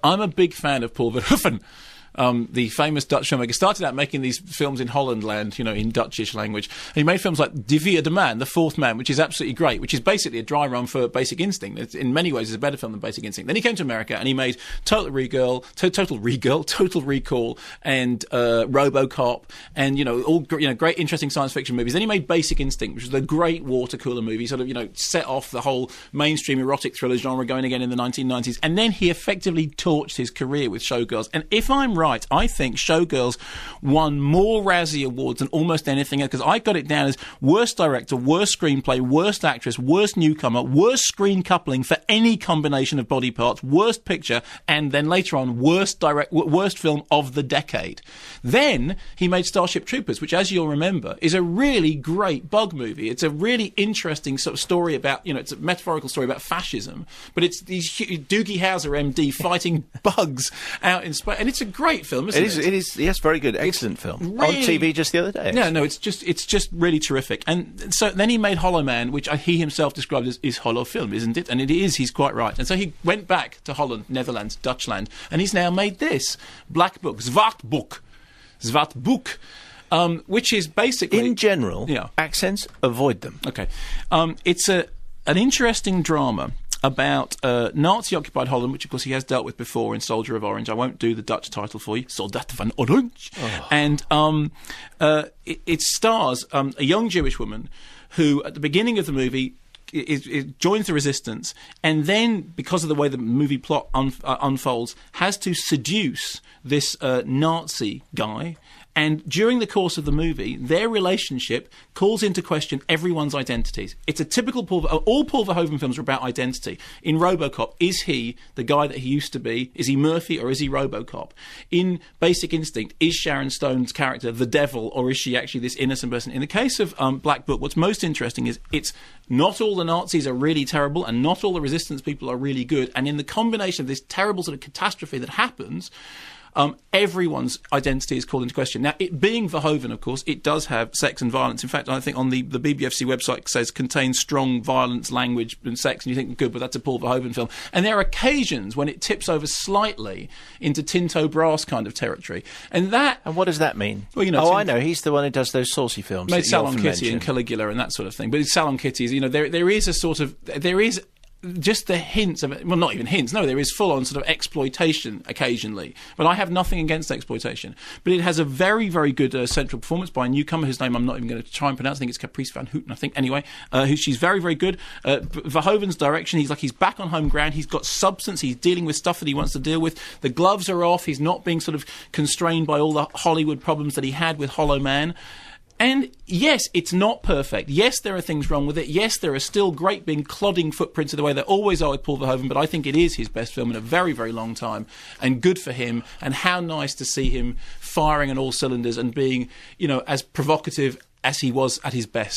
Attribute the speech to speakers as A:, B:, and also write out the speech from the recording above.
A: I'm a big fan of Paul Verhoeven. The famous Dutch filmmaker, started out making these films in Holland land, in Dutchish language. And he made films like De Vierde Man, The Fourth Man, which is absolutely great, which is basically a dry run for Basic Instinct. It's, in many ways, it's a better film than Basic Instinct. Then he came to America and he made Total Recall, and RoboCop, and all great, interesting science fiction movies. Then he made Basic Instinct, which was the great water cooler movie, sort of set off the whole mainstream erotic thriller genre going again in the 1990s. And then he effectively torched his career with Showgirls. And if I'm right, I think Showgirls won more Razzie Awards than almost anything else, because I got it down as worst director, worst screenplay, worst actress, worst newcomer, worst screen coupling for any combination of body parts, worst picture, and then later on, worst film of the decade. Then he made Starship Troopers, which, as you'll remember, is a really great bug movie. It's a really interesting sort of story about, it's a metaphorical story about fascism, but it's these Doogie Howser MD fighting bugs out in space, and it's a great film, isn't it?
B: It is, yes, very good, excellent film.
A: Really,
B: on TV just the other day.
A: No, it's just really terrific. And so then he made Hollow Man, which he himself described as is hollow film, isn't it? And it is, he's quite right. And so he went back to Holland, Netherlands, Dutchland, and he's now made this Black Book, Zwart Book, which is basically...
B: In general, accents, avoid them.
A: Okay. It's an interesting drama about Nazi-occupied Holland, which, of course, he has dealt with before in Soldier of Orange. I won't do the Dutch title for you, Soldat van Orange. Oh. And it stars a young Jewish woman who, at the beginning of the movie, joins the resistance, and then, because of the way the movie plot unfolds, has to seduce this Nazi guy. And during the course of the movie, their relationship calls into question everyone's identities. It's a typical all Paul Verhoeven films are about identity. In RoboCop, is he the guy that he used to be? Is he Murphy or is he RoboCop? In Basic Instinct, is Sharon Stone's character the devil or is she actually this innocent person? In the case of Black Book, what's most interesting is it's not all the Nazis are really terrible and not all the resistance people are really good. And in the combination of this terrible sort of catastrophe that happens, everyone's identity is called into question. Now, it being Verhoeven, of course, it does have sex and violence. In fact, I think on the BBFC website it says contains strong violence, language and sex, and you think, good, but that's a Paul Verhoeven film. And there are occasions when it tips over slightly into Tinto Brass kind of territory. And
B: what does that mean?
A: Well,
B: I know. He's the one who does those saucy films.
A: Made Salon Kitty and Caligula and that sort of thing. But Salon Kitty is, there is a sort of... There is just the hints of it, well, not even hints, no, there is full-on sort of exploitation occasionally, but I have nothing against exploitation. But it has a very, very good central performance by a newcomer whose name I'm not even going to try and pronounce. I think it's Caprice Van Houten, I think. Anyway, she's very, very good. Verhoeven's direction, he's back on home ground. He's got substance. He's dealing with stuff that he wants to deal with. The gloves are off. He's not being sort of constrained by all the Hollywood problems that he had with Hollow Man. And yes, it's not perfect. Yes, there are things wrong with it. Yes, there are still great big clodding footprints of the way there always are with Paul Verhoeven, but I think it is his best film in a very, very long time, and good for him, and how nice to see him firing on all cylinders and being, as provocative as he was at his best.